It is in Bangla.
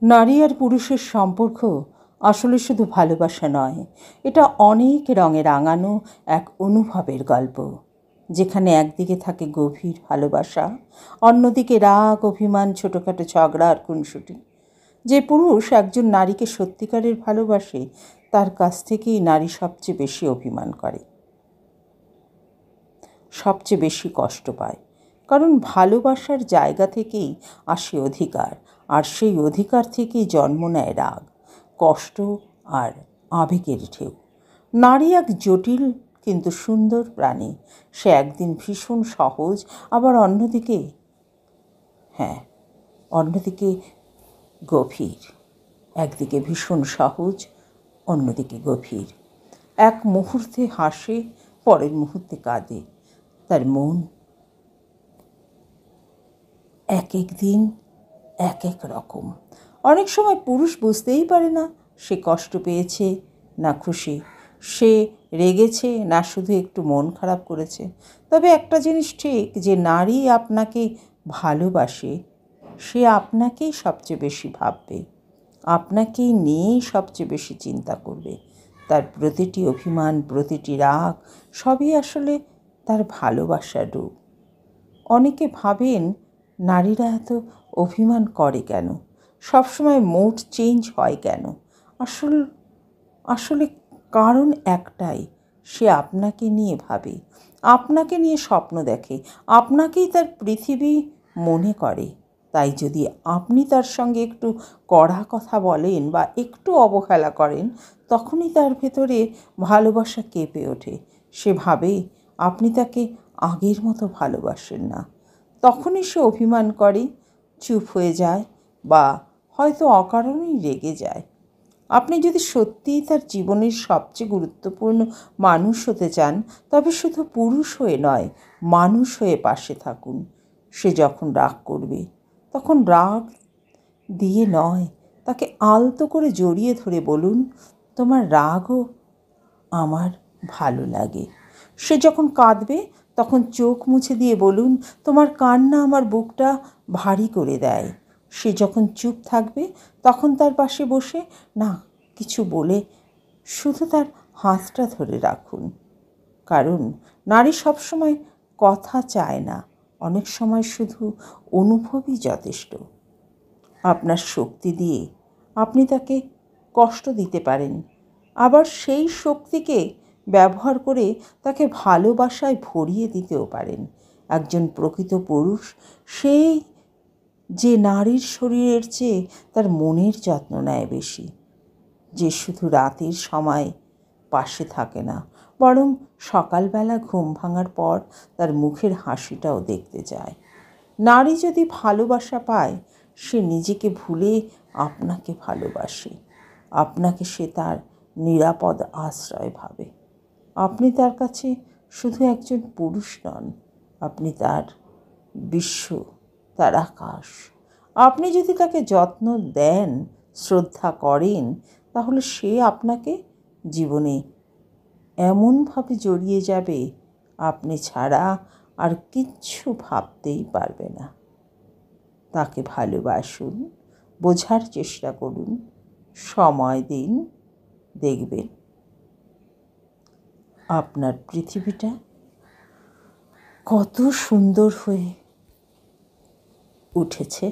নারী আর পুরুষের সম্পর্ক আসলে শুধু ভালোবাসা নয়, এটা অনেক রঙে রাঙানো এক অনুভবের গল্প, যেখানে একদিকে থাকে গভীর ভালোবাসা, অন্যদিকে রাগ, অভিমান, ছোটোখাটো ঝগড়া আর খুনসুটি। যে পুরুষ একজন নারীকে সত্যিকারের ভালোবাসে, তার কাছ থেকেই নারী সবচেয়ে বেশি অভিমান করে, সবচেয়ে বেশি কষ্ট পায়। কারণ ভালোবাসার জায়গা থেকেই আসে অধিকার, আর সেই অধিকার থেকেই জন্ম নেয় রাগ, কষ্ট আর আবেগের ঢেউ। নারী এক জটিল কিন্তু সুন্দর প্রাণী। সে একদিন ভীষণ সহজ, আবার অন্যদিকে গভীর। একদিকে ভীষণ সহজ, অন্যদিকে গভীর। এক মুহূর্তে হাসে, পরের মুহূর্তে কাঁদে। তার মন এক এক দিন এক এক রকম। অনেক সময় পুরুষ বুঝতেই পারে না সে কষ্ট পেয়েছে না খুশি, সে রেগেছে না শুধু একটু মন খারাপ করেছে। তবে একটা জিনিস ঠিক, যে নারী আপনাকে ভালোবাসে, সে আপনাকেই সবচেয়ে বেশি ভাববে, আপনাকেই নিয়েই সবচেয়ে বেশি চিন্তা করবে। তার প্রতিটি অভিমান, প্রতিটি রাগ সবই আসলে তার ভালোবাসার রূপ। অনেকে ভাবেন নারীরা এত অভিমান করে কেন, সবসময় মুড চেঞ্জ হয় কেন। আসলে কারণ একটাই, সে আপনাকে নিয়ে ভাবে, আপনাকে নিয়ে স্বপ্ন দেখে, আপনাকেই তার পৃথিবী মনে করে। তাই যদি আপনি তার সঙ্গে একটু কড়া কথা বলেন বা একটু অবহেলা করেন, তখনই তার ভেতরে ভালোবাসা কেঁপে ওঠে। সে ভাবে আপনি তাকে আগের মতো ভালোবাসেন না। তখনই সে অভিমান করে, চুপ হয়ে যায় বা হয়তো অকারণেই রেগে যায়। আপনি যদি সত্যিই তার জীবনের সবচেয়ে গুরুত্বপূর্ণ মানুষ হতে চান, তবে শুধু পুরুষ হয়ে নয়, মানুষ হয়ে পাশে থাকুন। সে যখন রাগ করবে, তখন রাগ দিয়ে নয়, তাকে আলতো করে জড়িয়ে ধরে বলুন, তোমার রাগও আমার ভালো লাগে। সে যখন কাঁদবে, তখন চোখ মুছে দিয়ে বলুন, তোমার কান্না আমার বুকটা ভারী করে দেয়। সে যখন চুপ থাকবে, তখন তার পাশে বসে না কিছু বলে শুধু তার হাতটা ধরে রাখুন। কারণ নারী সবসময় কথা চায় না, অনেক সময় শুধু অনুভবই যথেষ্ট। আপনার শক্তি দিয়ে আপনি তাকে কষ্ট দিতে পারেন, আবার সেই শক্তিকে ব্যবহার করে তাকে ভালোবাসায় ভরিয়ে দিতেও পারেন। একজন প্রকৃত পুরুষ সেই যে নারীর শরীরের চেয়ে তার মনের যত্ন নেয় বেশি, যে শুধু রাতের সময় পাশে থাকে না, বরং সকালবেলা ঘুম ভাঙার পর তার মুখের হাসিটাও দেখতে যায়। নারী যদি ভালোবাসা পায়, সে নিজেকে ভুলে আপনাকে ভালোবাসে। আপনাকে সে তার নিরাপদ আশ্রয় ভাবে। আপনি তার কাছে শুধু একজন পুরুষ নন, আপনি তার বিশ্ব, তার আকাশ। আপনি যদি তাকে যত্ন দেন, শ্রদ্ধা করেন, তাহলে সে আপনাকে জীবনে এমনভাবে জড়িয়ে যাবে, আপনি ছাড়া আর কিচ্ছু ভাবতেই পারবে না। তাকে ভালোবাসুন, বোঝার চেষ্টা করুন, সময় দিন, দেখবেন আপনার পৃথিবীটা কত সুন্দর হয়ে উঠেছে।